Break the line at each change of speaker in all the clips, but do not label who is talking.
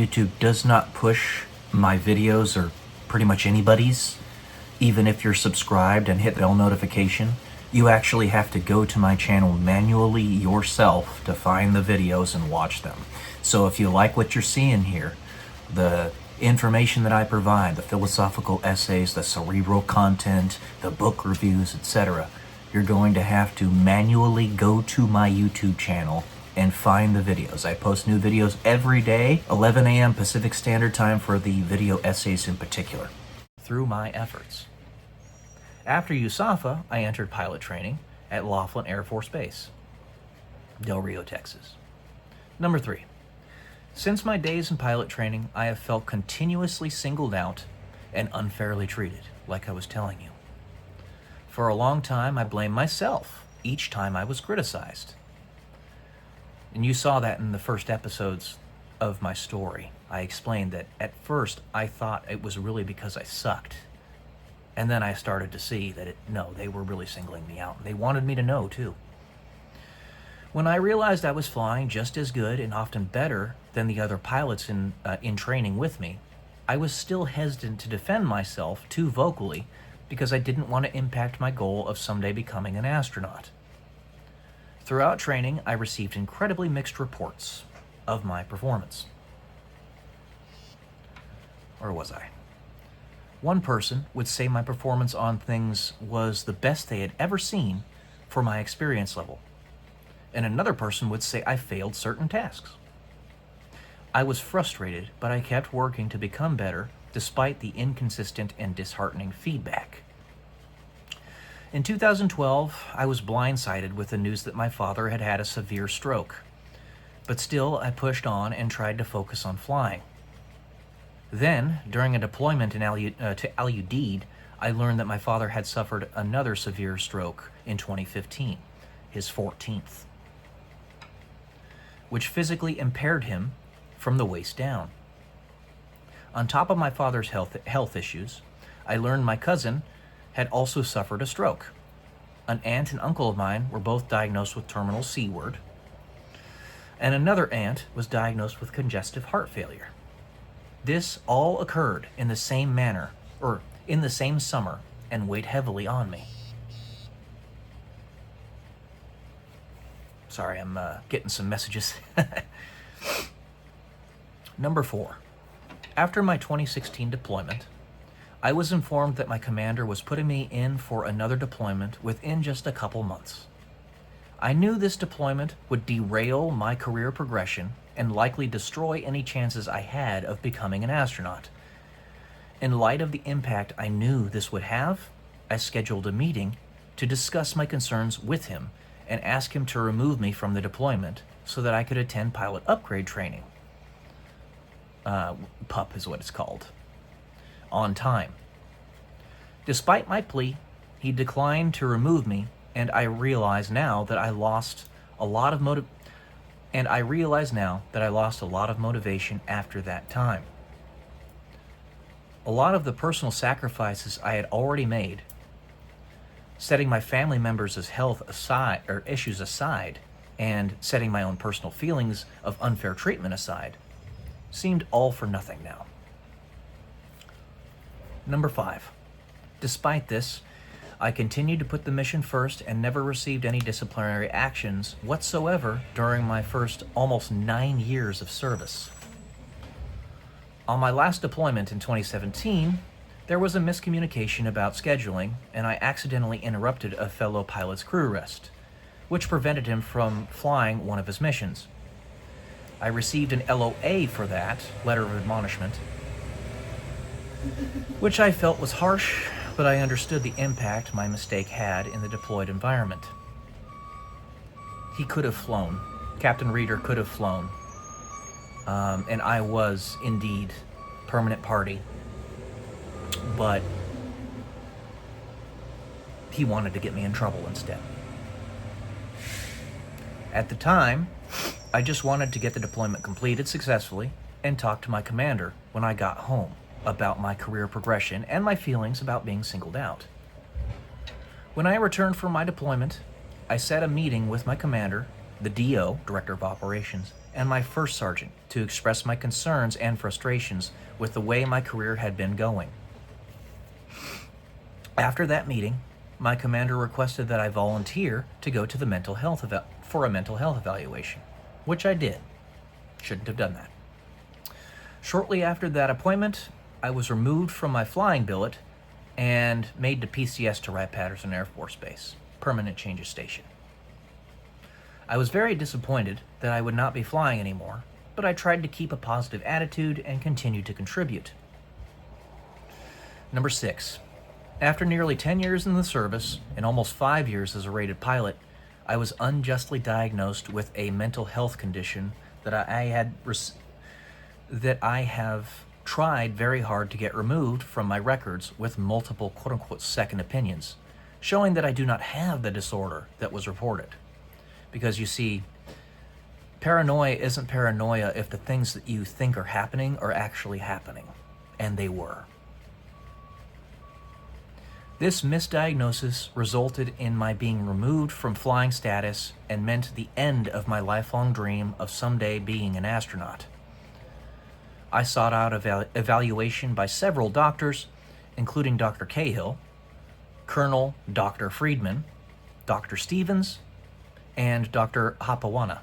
YouTube does not push my videos or pretty much anybody's, even if you're subscribed and hit the bell notification. You actually have to go to my channel manually yourself to find the videos and watch them. So if you like what you're seeing here, the information that I provide, the philosophical essays, the cerebral content, the book reviews, etc., you're going to have to manually go to my YouTube channel and find the videos. I post new videos every day, 11 a.m. Pacific Standard Time for the video essays in particular, through my efforts. After USAFA, I entered pilot training at Laughlin Air Force Base, Del Rio, Texas. Number 3. Since my days in pilot training, I have felt continuously singled out and unfairly treated, like I was telling you. For a long time, I blamed myself each time I was criticized. And you saw that in the first episodes of my story. I explained that at first I thought it was really because I sucked. And then I started to see that no, they were really singling me out. They wanted me to know, too. When I realized I was flying just as good and often better than the other pilots in training with me, I was still hesitant to defend myself too vocally because I didn't want to impact my goal of someday becoming an astronaut. Throughout training, I received incredibly mixed reports of my performance. Or was I? One person would say my performance on things was the best they had ever seen for my experience level. And another person would say I failed certain tasks. I was frustrated, but I kept working to become better despite the inconsistent and disheartening feedback. In 2012, I was blindsided with the news that my father had had a severe stroke. But still, I pushed on and tried to focus on flying. Then, during a deployment to Al Udeid, I learned that my father had suffered another severe stroke in 2015, his 14th, which physically impaired him from the waist down. On top of my father's health issues, I learned my cousin had also suffered a stroke. An aunt and uncle of mine were both diagnosed with terminal C word, and another aunt was diagnosed with congestive heart failure. This all occurred in the same manner, or in the same summer, and weighed heavily on me. Sorry, I'm getting some messages. Number 4. After my 2016 deployment, I was informed that my commander was putting me in for another deployment within just a couple months. I knew this deployment would derail my career progression and likely destroy any chances I had of becoming an astronaut. In light of the impact I knew this would have, I scheduled a meeting to discuss my concerns with him and ask him to remove me from the deployment so that I could attend pilot upgrade training. PUP is what it's called. On time. Despite my plea, he declined to remove me, and I realize now that I lost a lot of motivation after that time. A lot of the personal sacrifices I had already made, setting my family members' health aside or issues aside, and setting my own personal feelings of unfair treatment aside, seemed all for nothing now. Number 5. Despite this, I continued to put the mission first and never received any disciplinary actions whatsoever during my first almost 9 years of service. On my last deployment in 2017, there was a miscommunication about scheduling, and I accidentally interrupted a fellow pilot's crew rest, which prevented him from flying one of his missions. I received an LOA for that, letter of admonishment, which I felt was harsh, but I understood the impact my mistake had in the deployed environment. He could have flown. Captain Reeder could have flown. And I was indeed permanent party. But he wanted to get me in trouble instead. At the time, I just wanted to get the deployment completed successfully and talk to my commander when I got home about my career progression and my feelings about being singled out. When I returned from my deployment, I set a meeting with my commander the DO, Director of Operations, and my first sergeant to express my concerns and frustrations with the way my career had been going. After that meeting, my commander requested that I volunteer to go to the for a mental health evaluation, which I did. Shouldn't have done that. Shortly after that appointment, I was removed from my flying billet and made to PCS to Wright-Patterson Air Force Base, permanent change of station. I was very disappointed that I would not be flying anymore, but I tried to keep a positive attitude and continued to contribute. Number 6. After nearly 10 years in the service and almost 5 years as a rated pilot, I was unjustly diagnosed with a mental health condition that I have tried very hard to get removed from my records with multiple quote-unquote second opinions, showing that I do not have the disorder that was reported. Because you see, paranoia isn't paranoia if the things that you think are happening are actually happening, and they were. This misdiagnosis resulted in my being removed from flying status and meant the end of my lifelong dream of someday being an astronaut. I sought out evaluation by several doctors, including Dr. Cahill, Colonel Dr. Friedman, Dr. Stevens, and Dr. Hapawana.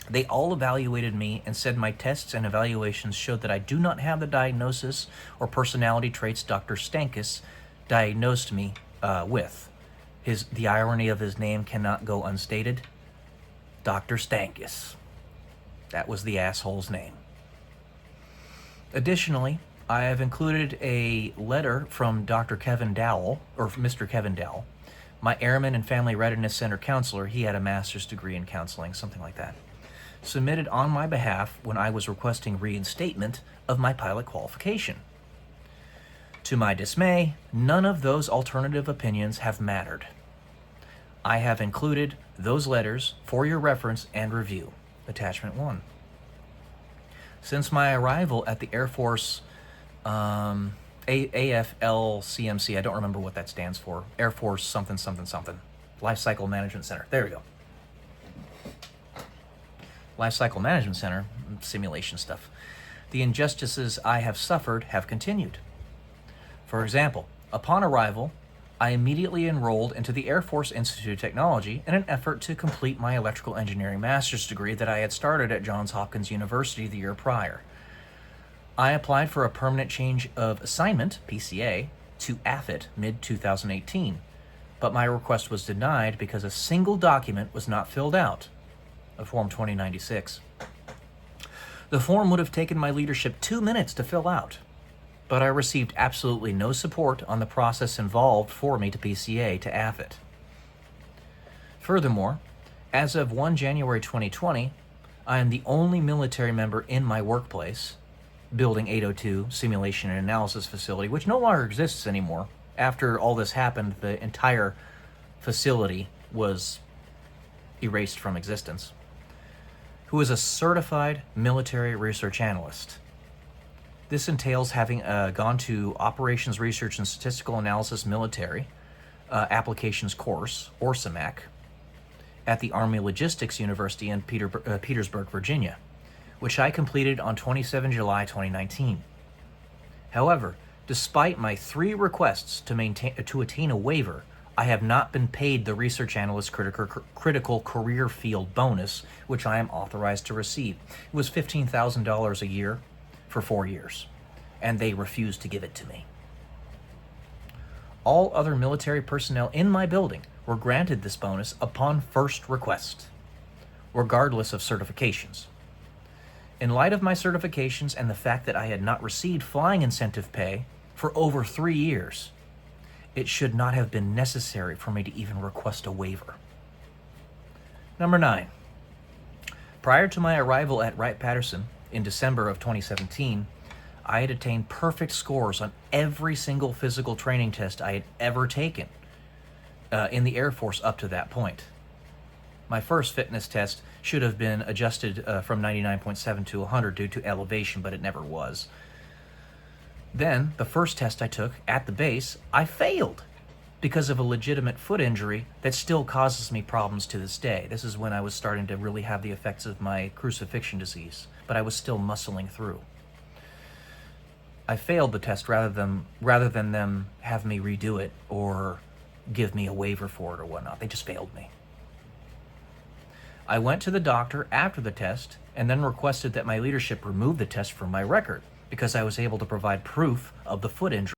They all evaluated me and said my tests and evaluations showed that I do not have the diagnosis or personality traits Dr. Stankus diagnosed me with. The irony of his name cannot go unstated. Dr. Stankus. That was the asshole's name. Additionally, I have included a letter from Dr. Kevin Dowell, or Mr. Kevin Dowell, my Airman and Family Readiness Center counselor. He had a master's degree in counseling, something like that, submitted on my behalf when I was requesting reinstatement of my pilot qualification. To my dismay, none of those alternative opinions have mattered. I have included those letters for your reference and review. Attachment 1. Since my arrival at the Air Force AFL-CMC, I don't remember what that stands for, Air Force something something something, Life Cycle Management Center. There we go. Life Cycle Management Center, simulation stuff. The injustices I have suffered have continued. For example, upon arrival, I immediately enrolled into the Air Force Institute of Technology in an effort to complete my electrical engineering master's degree that I had started at Johns Hopkins University the year prior. I applied for a permanent change of assignment, PCA, to AFIT mid-2018, but my request was denied because a single document was not filled out, a Form 2096. The form would have taken my leadership 2 minutes to fill out, but I received absolutely no support on the process involved for me to PCA to AFIT. Furthermore, as of 1 January 2020, I am the only military member in my workplace, Building 802 Simulation and Analysis Facility, which no longer exists anymore. After all this happened, the entire facility was erased from existence, who is a certified military research analyst. This entails having gone to Operations Research and Statistical Analysis Military Applications course, or SAMAC, at the Army Logistics University in Petersburg, Virginia, which I completed on 27 July 2019. However, despite my 3 requests to attain a waiver, I have not been paid the Research Analyst Critical Career Field bonus, which I am authorized to receive. It was $15,000 a year for 4 years, and they refused to give it to me. All other military personnel in my building were granted this bonus upon first request, regardless of certifications. In light of my certifications and the fact that I had not received flying incentive pay for over 3 years, it should not have been necessary for me to even request a waiver. Number 9. Prior to my arrival at Wright-Patterson in December of 2017, I had attained perfect scores on every single physical training test I had ever taken in the Air Force up to that point. My first fitness test should have been adjusted from 99.7 to 100 due to elevation, but it never was. Then, the first test I took at the base, I failed. because of a legitimate foot injury that still causes me problems to this day. This is when I was starting to really have the effects of my crucifixion disease, but I was still muscling through. I failed the test rather than them have me redo it or give me a waiver for it or whatnot. They just failed me. I went to the doctor after the test and then requested that my leadership remove the test from my record because I was able to provide proof of the foot injury